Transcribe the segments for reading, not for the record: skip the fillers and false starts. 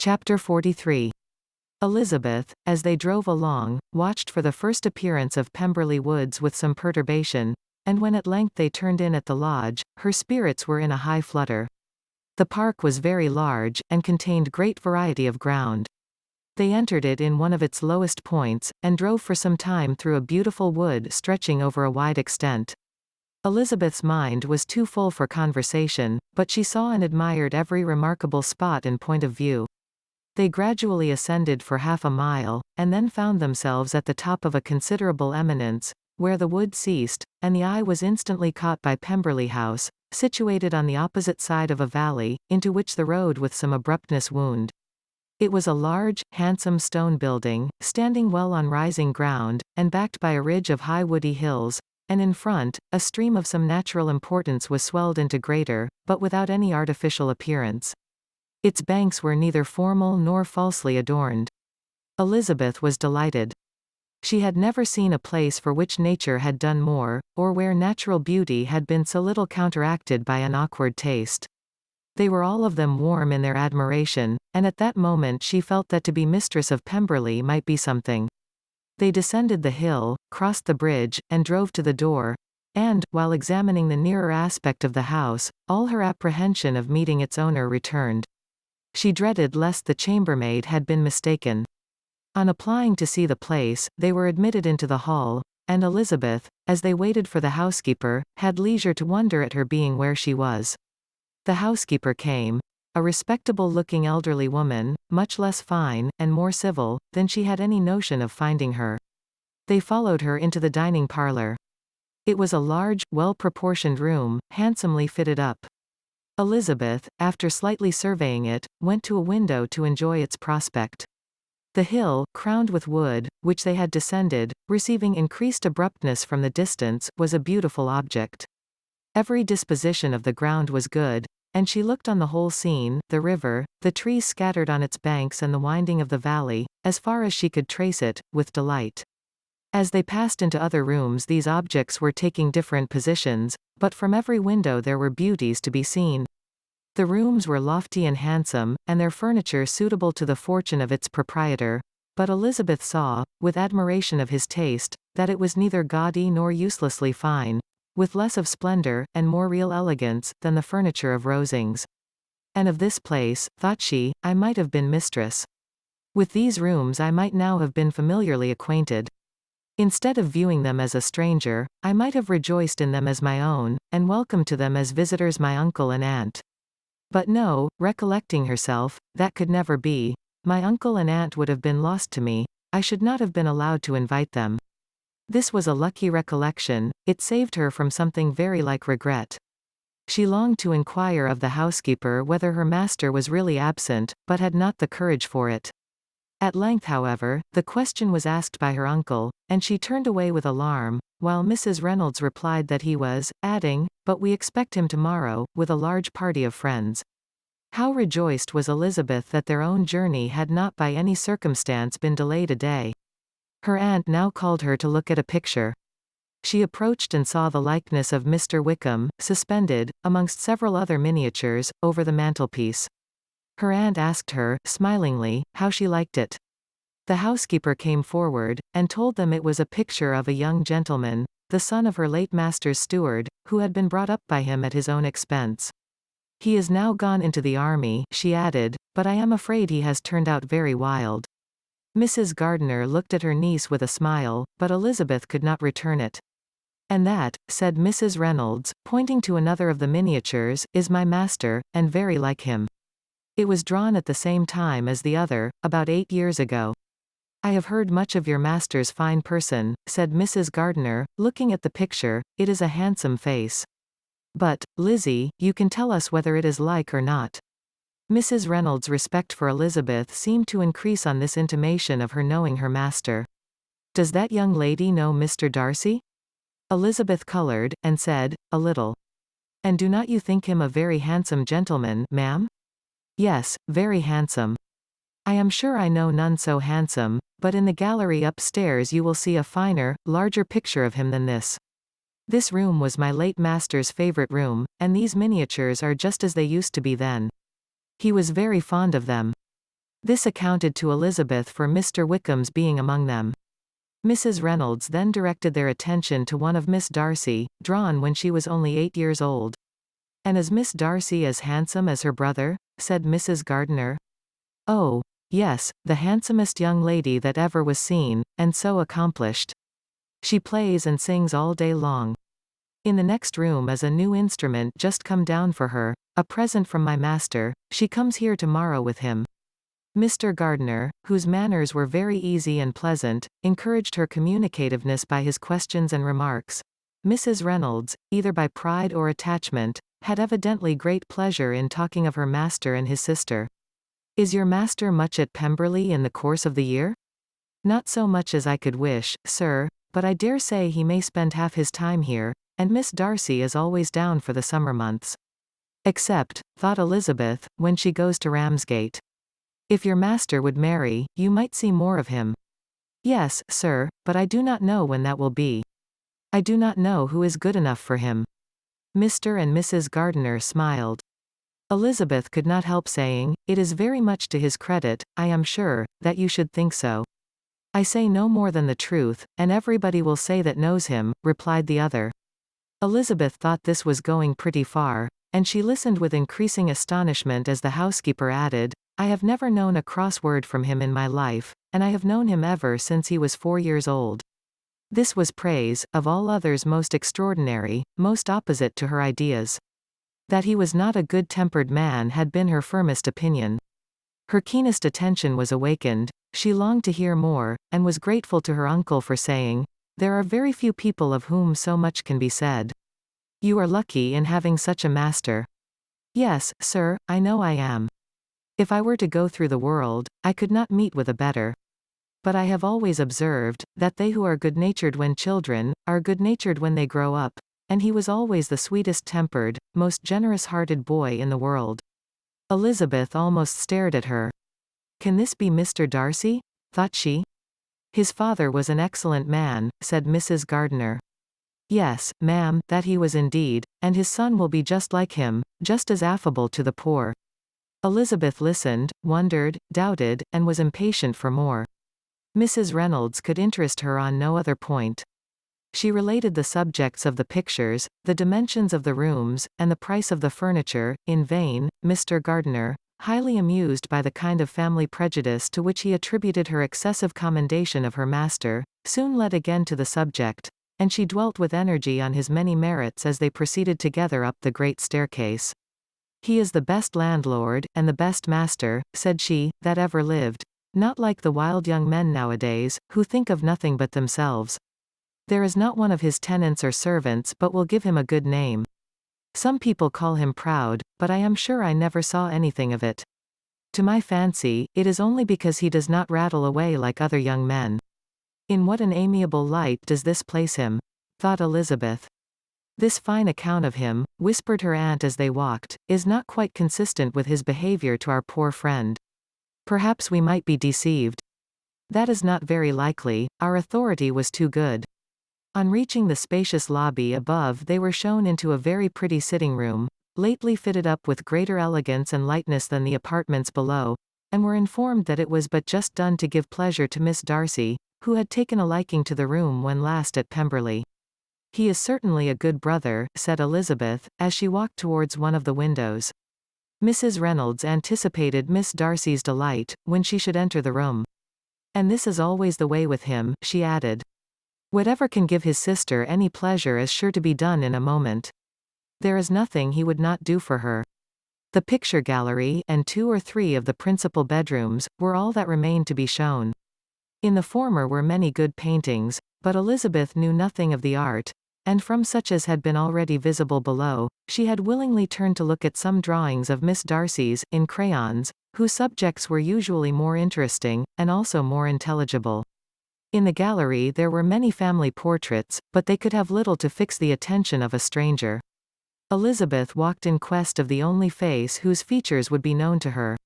Chapter 43. Elizabeth, as they drove along, watched for the first appearance of Pemberley Woods with some perturbation, and when at length they turned in at the lodge, her spirits were in a high flutter. The park was very large, and contained great variety of ground. They entered it in one of its lowest points, and drove for some time through a beautiful wood stretching over a wide extent. Elizabeth's mind was too full for conversation, but she saw and admired every remarkable spot and point of view. They gradually ascended for half a mile, and then found themselves at the top of a considerable eminence, where the wood ceased, and the eye was instantly caught by Pemberley House, situated on the opposite side of a valley, into which the road with some abruptness wound. It was a large, handsome stone building, standing well on rising ground, and backed by a ridge of high woody hills, and in front, a stream of some natural importance was swelled into greater, but without any artificial appearance. Its banks were neither formal nor falsely adorned. Elizabeth was delighted. She had never seen a place for which nature had done more, or where natural beauty had been so little counteracted by an awkward taste. They were all of them warm in their admiration, and at that moment she felt that to be mistress of Pemberley might be something. They descended the hill, crossed the bridge, and drove to the door, and, while examining the nearer aspect of the house, all her apprehension of meeting its owner returned. She dreaded lest the chambermaid had been mistaken. On applying to see the place, they were admitted into the hall, and Elizabeth, as they waited for the housekeeper, had leisure to wonder at her being where she was. The housekeeper came, a respectable-looking elderly woman, much less fine, and more civil, than she had any notion of finding her. They followed her into the dining parlour. It was a large, well-proportioned room, handsomely fitted up. Elizabeth, after slightly surveying it, went to a window to enjoy its prospect. The hill, crowned with wood, which they had descended, receiving increased abruptness from the distance, was a beautiful object. Every disposition of the ground was good, and she looked on the whole scene, the river, the trees scattered on its banks and the winding of the valley, as far as she could trace it, with delight. As they passed into other rooms these objects were taking different positions, but from every window there were beauties to be seen. The rooms were lofty and handsome, and their furniture suitable to the fortune of its proprietor, but Elizabeth saw, with admiration of his taste, that it was neither gaudy nor uselessly fine, with less of splendor, and more real elegance, than the furniture of Rosings. And of this place, thought she, I might have been mistress. With these rooms I might now have been familiarly acquainted. Instead of viewing them as a stranger, I might have rejoiced in them as my own, and welcomed to them as visitors my uncle and aunt. But no, recollecting herself, that could never be. My uncle and aunt would have been lost to me. I should not have been allowed to invite them. This was a lucky recollection, it saved her from something very like regret. She longed to inquire of the housekeeper whether her master was really absent, but had not the courage for it. At length, however, the question was asked by her uncle, and she turned away with alarm, while Mrs. Reynolds replied that he was, adding, but we expect him tomorrow, with a large party of friends. How rejoiced was Elizabeth that their own journey had not by any circumstance been delayed a day. Her aunt now called her to look at a picture. She approached and saw the likeness of Mr. Wickham, suspended, amongst several other miniatures, over the mantelpiece. Her aunt asked her, smilingly, how she liked it. The housekeeper came forward, and told them it was a picture of a young gentleman, the son of her late master's steward, who had been brought up by him at his own expense. He is now gone into the army, she added, but I am afraid he has turned out very wild. Mrs. Gardiner looked at her niece with a smile, but Elizabeth could not return it. And that, said Mrs. Reynolds, pointing to another of the miniatures, is my master, and very like him. It was drawn at the same time as the other, about 8 years ago. I have heard much of your master's fine person, said Mrs. Gardiner, looking at the picture. It is a handsome face. But, Lizzie, you can tell us whether it is like or not. Mrs. Reynolds' respect for Elizabeth seemed to increase on this intimation of her knowing her master. Does that young lady know Mr. Darcy? Elizabeth colored, and said, a little. And do not you think him a very handsome gentleman, ma'am? Yes, very handsome. I am sure I know none so handsome, but in the gallery upstairs you will see a finer, larger picture of him than this. This room was my late master's favorite room, and these miniatures are just as they used to be then. He was very fond of them. This accounted to Elizabeth for Mr. Wickham's being among them. Mrs. Reynolds then directed their attention to one of Miss Darcy, drawn when she was only 8 years old. "And is Miss Darcy as handsome as her brother?" said Mrs. Gardiner. "Oh, yes, the handsomest young lady that ever was seen, and so accomplished. She plays and sings all day long. In the next room is a new instrument just come down for her, a present from my master. She comes here tomorrow with him." Mr. Gardiner, whose manners were very easy and pleasant, encouraged her communicativeness by his questions and remarks. Mrs. Reynolds, either by pride or attachment, had evidently great pleasure in talking of her master and his sister. "Is your master much at Pemberley in the course of the year?" "Not so much as I could wish, sir, but I dare say he may spend half his time here, and Miss Darcy is always down for the summer months. Except," thought Elizabeth, "when she goes to Ramsgate. If your master would marry, you might see more of him." "Yes, sir, but I do not know when that will be. I do not know who is good enough for him." Mr. and Mrs. Gardiner smiled. Elizabeth could not help saying, "It is very much to his credit, I am sure, that you should think so." "I say no more than the truth, and everybody will say that knows him," replied the other. Elizabeth thought this was going pretty far, and she listened with increasing astonishment as the housekeeper added, "I have never known a cross word from him in my life, and I have known him ever since he was 4 years old." This was praise, of all others most extraordinary, most opposite to her ideas. That he was not a good-tempered man had been her firmest opinion. Her keenest attention was awakened, she longed to hear more, and was grateful to her uncle for saying, "There are very few people of whom so much can be said. You are lucky in having such a master." "Yes, sir, I know I am. If I were to go through the world, I could not meet with a better. But I have always observed, that they who are good-natured when children, are good-natured when they grow up, and he was always the sweetest-tempered, most generous-hearted boy in the world." Elizabeth almost stared at her. "Can this be Mr. Darcy?" thought she. "His father was an excellent man," said Mrs. Gardiner. "Yes, ma'am, that he was indeed, and his son will be just like him, just as affable to the poor." Elizabeth listened, wondered, doubted, and was impatient for more. Mrs. Reynolds could interest her on no other point. She related the subjects of the pictures, the dimensions of the rooms, and the price of the furniture, in vain. Mr. Gardiner, highly amused by the kind of family prejudice to which he attributed her excessive commendation of her master, soon led again to the subject, and she dwelt with energy on his many merits as they proceeded together up the great staircase. "He is the best landlord, and the best master," said she, "that ever lived. Not like the wild young men nowadays, who think of nothing but themselves. There is not one of his tenants or servants but will give him a good name. Some people call him proud, but I am sure I never saw anything of it. To my fancy, it is only because he does not rattle away like other young men. In what an amiable light does this place him," thought Elizabeth. "This fine account of him," whispered her aunt as they walked, "is not quite consistent with his behavior to our poor friend. Perhaps we might be deceived. That is not very likely, our authority was too good." On reaching the spacious lobby above they were shown into a very pretty sitting room, lately fitted up with greater elegance and lightness than the apartments below, and were informed that it was but just done to give pleasure to Miss Darcy, who had taken a liking to the room when last at Pemberley. "He is certainly a good brother," said Elizabeth, as she walked towards one of the windows. Mrs. Reynolds anticipated Miss Darcy's delight, when she should enter the room. "And this is always the way with him," she added. "Whatever can give his sister any pleasure is sure to be done in a moment. There is nothing he would not do for her." The picture gallery, and 2 or 3 of the principal bedrooms, were all that remained to be shown. In the former were many good paintings, but Elizabeth knew nothing of the art, and from such as had been already visible below, she had willingly turned to look at some drawings of Miss Darcy's, in crayons, whose subjects were usually more interesting, and also more intelligible. In the gallery there were many family portraits, but they could have little to fix the attention of a stranger. Elizabeth walked in quest of the only face whose features would be known to her.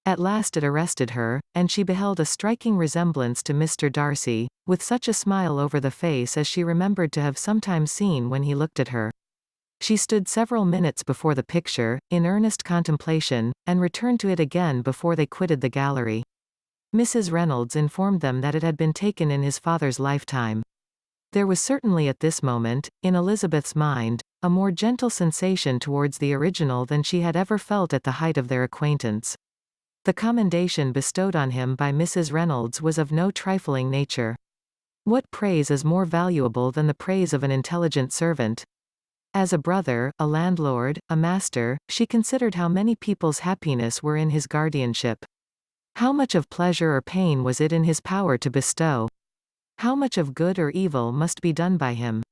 At last it arrested her, and she beheld a striking resemblance to Mr. Darcy, with such a smile over the face as she remembered to have sometimes seen when he looked at her. She stood several minutes before the picture, in earnest contemplation, and returned to it again before they quitted the gallery. Mrs. Reynolds informed them that it had been taken in his father's lifetime. There was certainly at this moment, in Elizabeth's mind, a more gentle sensation towards the original than she had ever felt at the height of their acquaintance. The commendation bestowed on him by Mrs. Reynolds was of no trifling nature. What praise is more valuable than the praise of an intelligent servant? As a brother, a landlord, a master, she considered how many people's happiness were in his guardianship. How much of pleasure or pain was it in his power to bestow? How much of good or evil must be done by him?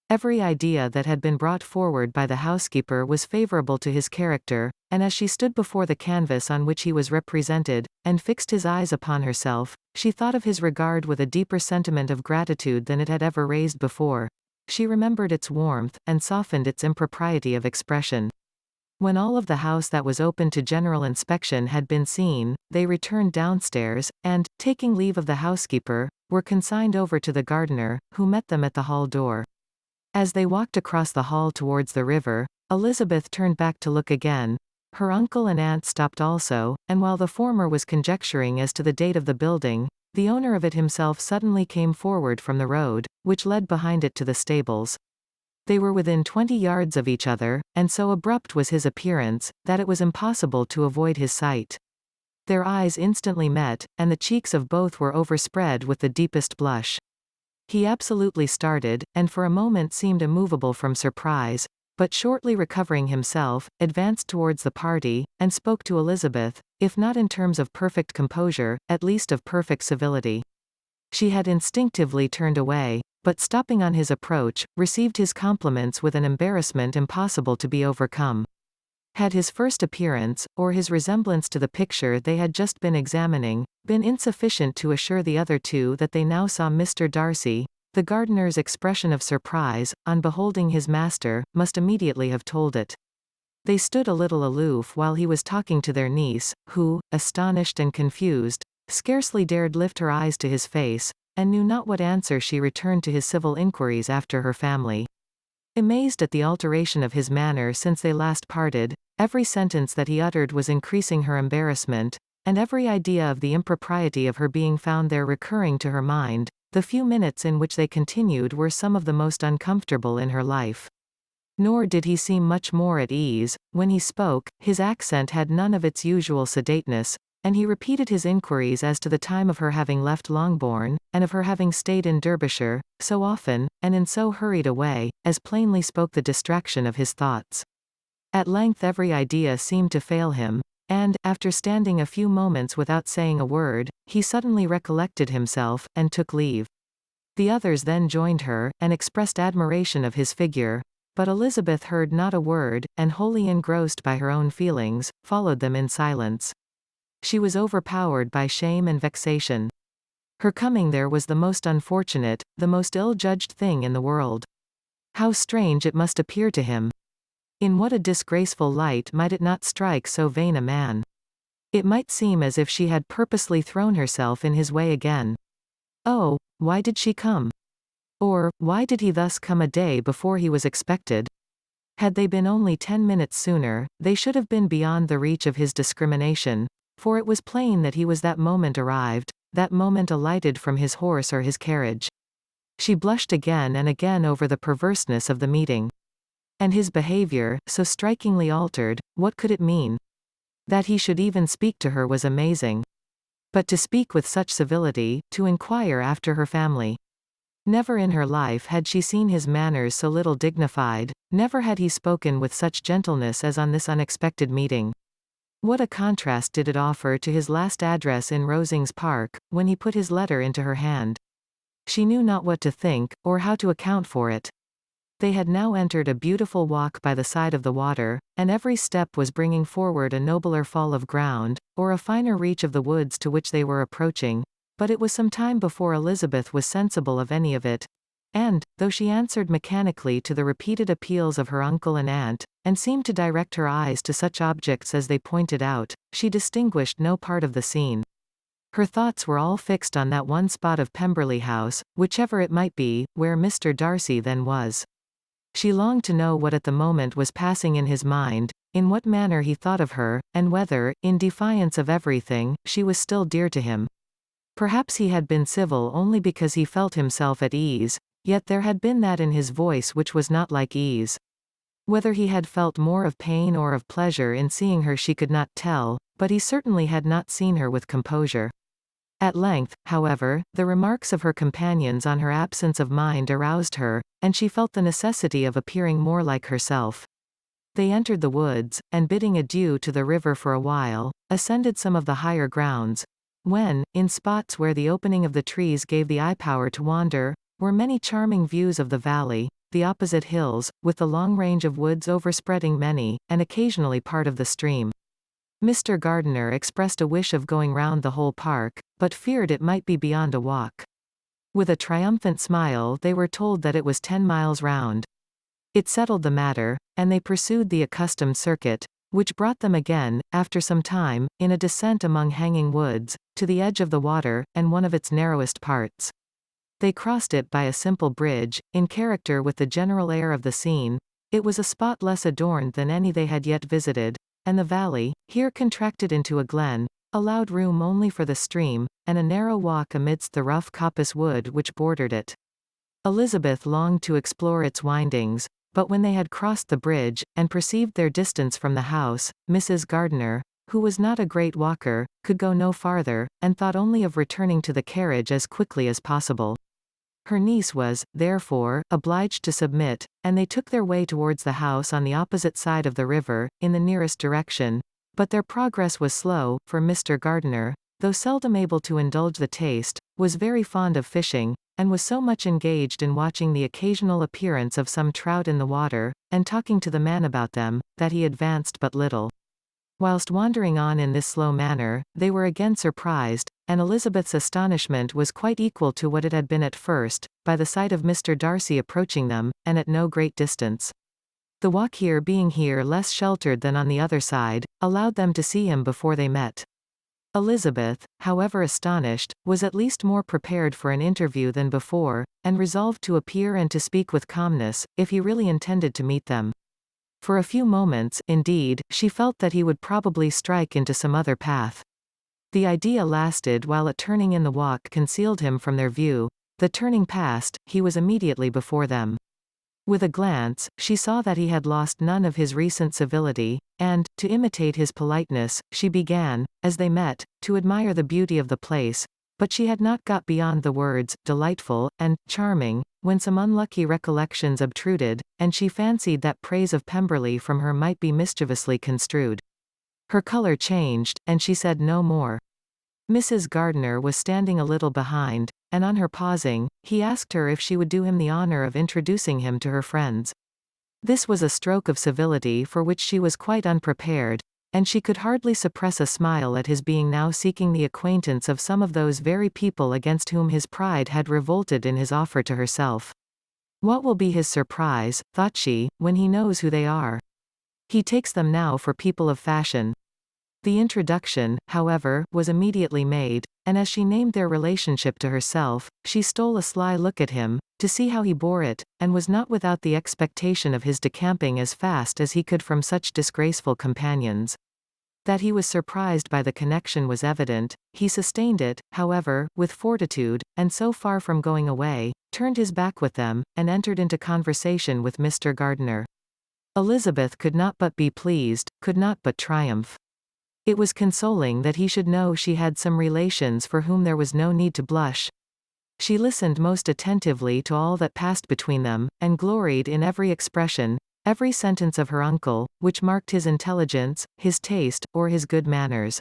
Every idea that had been brought forward by the housekeeper was favorable to his character, and as she stood before the canvas on which he was represented, and fixed his eyes upon herself, she thought of his regard with a deeper sentiment of gratitude than it had ever raised before. She remembered its warmth, and softened its impropriety of expression. When all of the house that was open to general inspection had been seen, they returned downstairs, and, taking leave of the housekeeper, were consigned over to the gardener, who met them at the hall door. As they walked across the hall towards the river, Elizabeth turned back to look again. Her uncle and aunt stopped also, and while the former was conjecturing as to the date of the building, the owner of it himself suddenly came forward from the road, which led behind it to the stables. They were within 20 yards of each other, and so abrupt was his appearance, that it was impossible to avoid his sight. Their eyes instantly met, and the cheeks of both were overspread with the deepest blush. He absolutely started, and for a moment seemed immovable from surprise, but shortly recovering himself, advanced towards the party, and spoke to Elizabeth, if not in terms of perfect composure, at least of perfect civility. She had instinctively turned away, but stopping on his approach, received his compliments with an embarrassment impossible to be overcome. Had his first appearance, or his resemblance to the picture they had just been examining, been insufficient to assure the other two that they now saw Mr. Darcy, the gardener's expression of surprise, on beholding his master, must immediately have told it. They stood a little aloof while he was talking to their niece, who, astonished and confused, scarcely dared lift her eyes to his face, and knew not what answer she returned to his civil inquiries after her family. Amazed at the alteration of his manner since they last parted, every sentence that he uttered was increasing her embarrassment, and every idea of the impropriety of her being found there recurring to her mind, the few minutes in which they continued were some of the most uncomfortable in her life. Nor did he seem much more at ease. When he spoke, his accent had none of its usual sedateness, and he repeated his inquiries as to the time of her having left Longbourn, and of her having stayed in Derbyshire, so often, and in so hurried a way, as plainly spoke the distraction of his thoughts. At length every idea seemed to fail him, and, after standing a few moments without saying a word, he suddenly recollected himself, and took leave. The others then joined her, and expressed admiration of his figure, but Elizabeth heard not a word, and wholly engrossed by her own feelings, followed them in silence. She was overpowered by shame and vexation. Her coming there was the most unfortunate, the most ill-judged thing in the world. How strange it must appear to him! In what a disgraceful light might it not strike so vain a man! It might seem as if she had purposely thrown herself in his way again. Oh, why did she come? Or, why did he thus come a day before he was expected? Had they been only 10 minutes sooner, they should have been beyond the reach of his discrimination, for it was plain that he was that moment arrived, that moment alighted from his horse or his carriage. She blushed again and again over the perverseness of the meeting. And his behavior, so strikingly altered, what could it mean? That he should even speak to her was amazing. But to speak with such civility, to inquire after her family. Never in her life had she seen his manners so little dignified, never had he spoken with such gentleness as on this unexpected meeting. What a contrast did it offer to his last address in Rosings Park, when he put his letter into her hand. She knew not what to think, or how to account for it. They had now entered a beautiful walk by the side of the water, and every step was bringing forward a nobler fall of ground, or a finer reach of the woods to which they were approaching, but it was some time before Elizabeth was sensible of any of it, and, though she answered mechanically to the repeated appeals of her uncle and aunt, and seemed to direct her eyes to such objects as they pointed out, she distinguished no part of the scene. Her thoughts were all fixed on that one spot of Pemberley House, whichever it might be, where Mr. Darcy then was. She longed to know what at the moment was passing in his mind, in what manner he thought of her, and whether, in defiance of everything, she was still dear to him. Perhaps he had been civil only because he felt himself at ease, yet there had been that in his voice which was not like ease. Whether he had felt more of pain or of pleasure in seeing her she could not tell, but he certainly had not seen her with composure. At length, however, the remarks of her companions on her absence of mind aroused her, and she felt the necessity of appearing more like herself. They entered the woods, and bidding adieu to the river for a while, ascended some of the higher grounds, when, in spots where the opening of the trees gave the eye power to wander, were many charming views of the valley, the opposite hills, with the long range of woods overspreading many, and occasionally part of the stream. Mr. Gardiner expressed a wish of going round the whole park, but feared it might be beyond a walk. With a triumphant smile they were told that it was 10 miles round. It settled the matter, and they pursued the accustomed circuit, which brought them again, after some time, in a descent among hanging woods, to the edge of the water, and one of its narrowest parts. They crossed it by a simple bridge, in character with the general air of the scene. It was a spot less adorned than any they had yet visited, and the valley, here contracted into a glen, allowed room only for the stream, and a narrow walk amidst the rough coppice wood which bordered it. Elizabeth longed to explore its windings, but when they had crossed the bridge, and perceived their distance from the house, Mrs. Gardiner, who was not a great walker, could go no farther, and thought only of returning to the carriage as quickly as possible. Her niece was, therefore, obliged to submit, and they took their way towards the house on the opposite side of the river, in the nearest direction, but their progress was slow, for Mr. Gardiner, though seldom able to indulge the taste, was very fond of fishing, and was so much engaged in watching the occasional appearance of some trout in the water, and talking to the man about them, that he advanced but little. Whilst wandering on in this slow manner, they were again surprised, and Elizabeth's astonishment was quite equal to what it had been at first, by the sight of Mr. Darcy approaching them, and at no great distance. The walk here being less sheltered than on the other side, allowed them to see him before they met. Elizabeth, however astonished, was at least more prepared for an interview than before, and resolved to appear and to speak with calmness, if he really intended to meet them. For a few moments, indeed, she felt that he would probably strike into some other path. The idea lasted while a turning in the walk concealed him from their view. The turning past, he was immediately before them. With a glance, she saw that he had lost none of his recent civility, and, to imitate his politeness, she began, as they met, to admire the beauty of the place, but she had not got beyond the words, delightful, and charming, when some unlucky recollections obtruded, and she fancied that praise of Pemberley from her might be mischievously construed. Her colour changed, and she said no more. Mrs. Gardiner was standing a little behind, and on her pausing, he asked her if she would do him the honour of introducing him to her friends. This was a stroke of civility for which she was quite unprepared, and she could hardly suppress a smile at his being now seeking the acquaintance of some of those very people against whom his pride had revolted in his offer to herself. What will be his surprise, thought she, when he knows who they are? He takes them now for people of fashion. The introduction, however, was immediately made, and as she named their relationship to herself, she stole a sly look at him, to see how he bore it, and was not without the expectation of his decamping as fast as he could from such disgraceful companions. That he was surprised by the connection was evident. He sustained it, however, with fortitude, and so far from going away, turned his back with them, and entered into conversation with Mr. Gardiner. Elizabeth could not but be pleased, could not but triumph. It was consoling that he should know she had some relations for whom there was no need to blush. She listened most attentively to all that passed between them, and gloried in every expression, every sentence of her uncle, which marked his intelligence, his taste, or his good manners.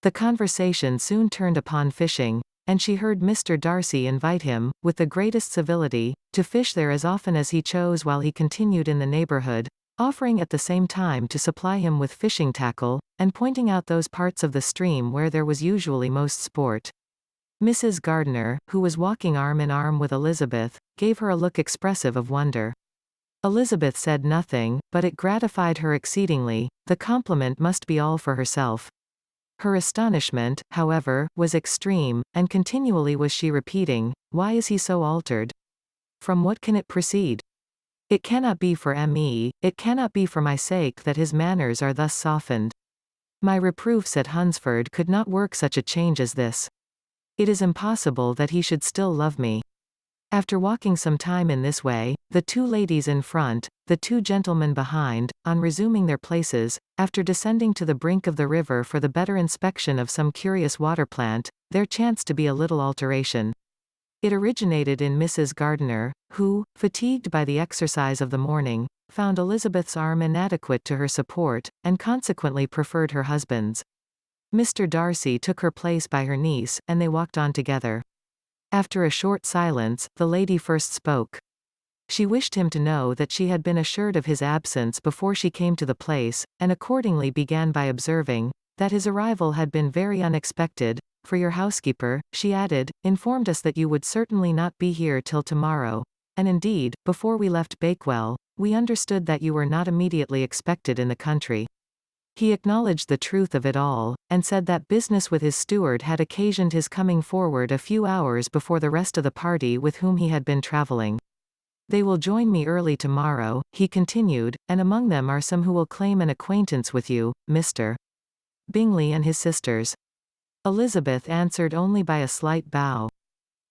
The conversation soon turned upon fishing, and she heard Mr. Darcy invite him, with the greatest civility, to fish there as often as he chose while he continued in the neighbourhood, offering at the same time to supply him with fishing tackle, and pointing out those parts of the stream where there was usually most sport. Mrs. Gardiner, who was walking arm in arm with Elizabeth, gave her a look expressive of wonder. Elizabeth said nothing, but it gratified her exceedingly. The compliment must be all for herself. Her astonishment, however, was extreme, and continually was she repeating, "Why is he so altered? From what can it proceed?" It cannot be for me, it cannot be for my sake that his manners are thus softened. My reproofs at Hunsford could not work such a change as this. It is impossible that he should still love me. After walking some time in this way, the two ladies in front, the two gentlemen behind, on resuming their places, after descending to the brink of the river for the better inspection of some curious water plant, there chanced to be a little alteration. It originated in Mrs. Gardiner, who, fatigued by the exercise of the morning, found Elizabeth's arm inadequate to her support, and consequently preferred her husband's. Mr. Darcy took her place by her niece, and they walked on together. After a short silence, the lady first spoke. She wished him to know that she had been assured of his absence before she came to the place, and accordingly began by observing, that his arrival had been very unexpected, for your housekeeper, she added, informed us that you would certainly not be here till tomorrow, and indeed, before we left Bakewell, we understood that you were not immediately expected in the country. He acknowledged the truth of it all, and said that business with his steward had occasioned his coming forward a few hours before the rest of the party with whom he had been traveling. They will join me early tomorrow, he continued, and among them are some who will claim an acquaintance with you, Mr. Bingley and his sisters. Elizabeth answered only by a slight bow.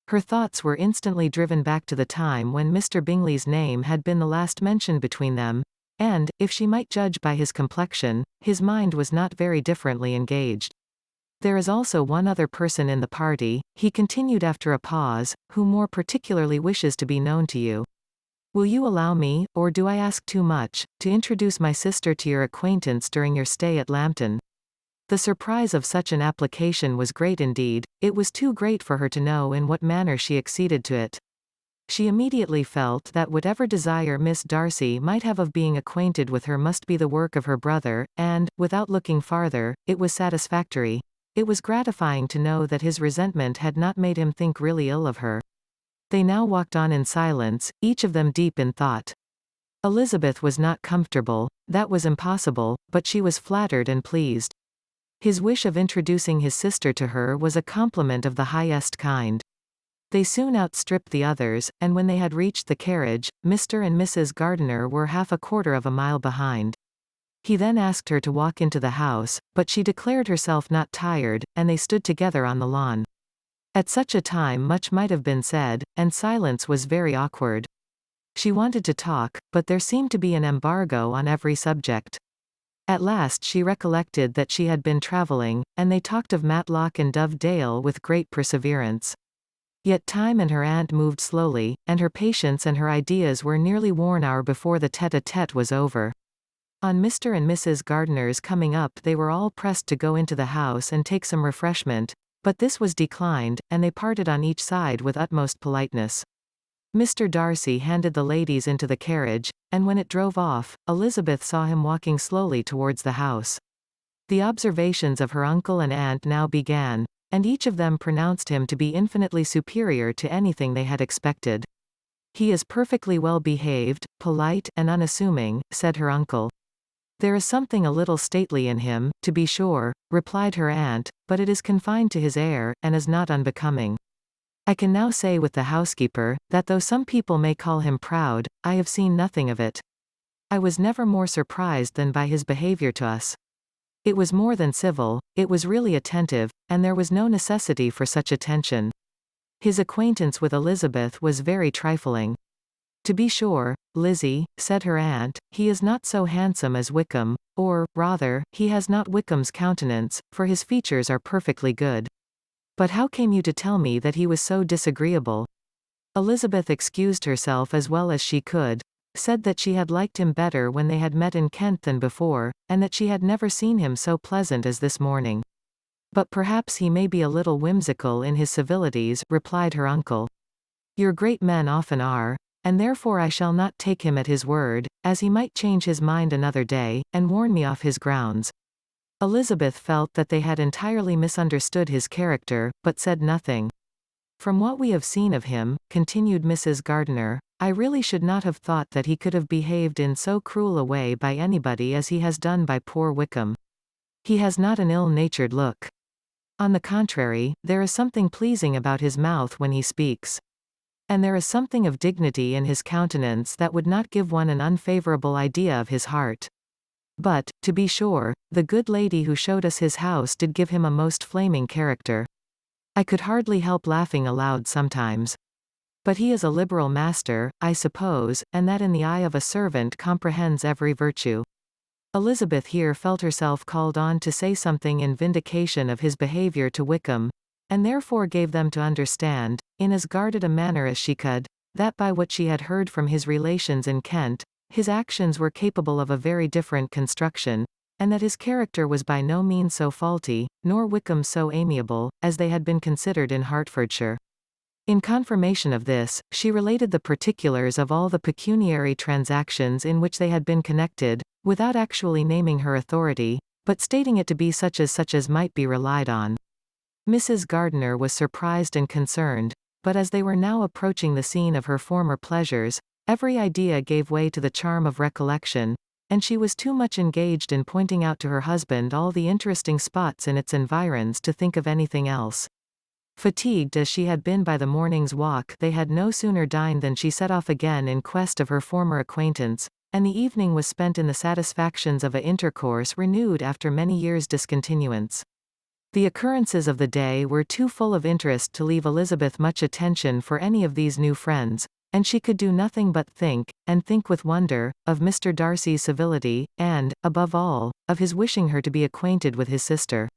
Her thoughts were instantly driven back to the time when Mr. Bingley's name had been the last mentioned between them, and, if she might judge by his complexion, his mind was not very differently engaged. There is also one other person in the party, he continued after a pause, who more particularly wishes to be known to you. Will you allow me, or do I ask too much, to introduce my sister to your acquaintance during your stay at Lambton? The surprise of such an application was great indeed, it was too great for her to know in what manner she acceded to it. She immediately felt that whatever desire Miss Darcy might have of being acquainted with her must be the work of her brother, and, without looking farther, it was satisfactory. It was gratifying to know that his resentment had not made him think really ill of her. They now walked on in silence, each of them deep in thought. Elizabeth was not comfortable, that was impossible, but she was flattered and pleased. His wish of introducing his sister to her was a compliment of the highest kind. They soon outstripped the others, and when they had reached the carriage, Mr. and Mrs. Gardiner were half a quarter of a mile behind. He then asked her to walk into the house, but she declared herself not tired, and they stood together on the lawn. At such a time much might have been said, and silence was very awkward. She wanted to talk, but there seemed to be an embargo on every subject. At last she recollected that she had been travelling, and they talked of Matlock and Dove Dale with great perseverance. Yet time and her aunt moved slowly, and her patience and her ideas were nearly worn out before the tete-a-tete was over. On Mr. and Mrs. Gardiner's coming up they were all pressed to go into the house and take some refreshment, but this was declined, and they parted on each side with utmost politeness. Mr. Darcy handed the ladies into the carriage, and when it drove off, Elizabeth saw him walking slowly towards the house. The observations of her uncle and aunt now began, and each of them pronounced him to be infinitely superior to anything they had expected. He is perfectly well behaved, polite, and unassuming, said her uncle. There is something a little stately in him, to be sure, replied her aunt, but it is confined to his air, and is not unbecoming. I can now say with the housekeeper, that though some people may call him proud, I have seen nothing of it. I was never more surprised than by his behavior to us. It was more than civil, it was really attentive, and there was no necessity for such attention. His acquaintance with Elizabeth was very trifling. To be sure, Lizzie, said her aunt, he is not so handsome as Wickham, or, rather, he has not Wickham's countenance, for his features are perfectly good. But how came you to tell me that he was so disagreeable? Elizabeth excused herself as well as she could, said that she had liked him better when they had met in Kent than before, and that she had never seen him so pleasant as this morning. But perhaps he may be a little whimsical in his civilities, replied her uncle. Your great men often are, and therefore I shall not take him at his word, as he might change his mind another day, and warn me off his grounds. Elizabeth felt that they had entirely misunderstood his character, but said nothing. From what we have seen of him, continued Mrs. Gardiner, I really should not have thought that he could have behaved in so cruel a way by anybody as he has done by poor Wickham. He has not an ill-natured look. On the contrary, there is something pleasing about his mouth when he speaks. and there is something of dignity in his countenance that would not give one an unfavorable idea of his heart. But, to be sure, the good lady who showed us his house did give him a most flaming character. I could hardly help laughing aloud sometimes. But he is a liberal master, I suppose, and that in the eye of a servant comprehends every virtue. Elizabeth here felt herself called on to say something in vindication of his behaviour to Wickham, and therefore gave them to understand, in as guarded a manner as she could, that by what she had heard from his relations in Kent, his actions were capable of a very different construction, and that his character was by no means so faulty, nor Wickham so amiable, as they had been considered in Hertfordshire. In confirmation of this, she related the particulars of all the pecuniary transactions in which they had been connected, without actually naming her authority, but stating it to be such as might be relied on. Mrs. Gardiner was surprised and concerned, but as they were now approaching the scene of her former pleasures, every idea gave way to the charm of recollection, and she was too much engaged in pointing out to her husband all the interesting spots in its environs to think of anything else. Fatigued as she had been by the morning's walk, they had no sooner dined than she set off again in quest of her former acquaintance, and the evening was spent in the satisfactions of a intercourse renewed after many years' discontinuance. The occurrences of the day were too full of interest to leave Elizabeth much attention for any of these new friends, and she could do nothing but think, and think with wonder, of Mr. Darcy's civility, and, above all, of his wishing her to be acquainted with his sister.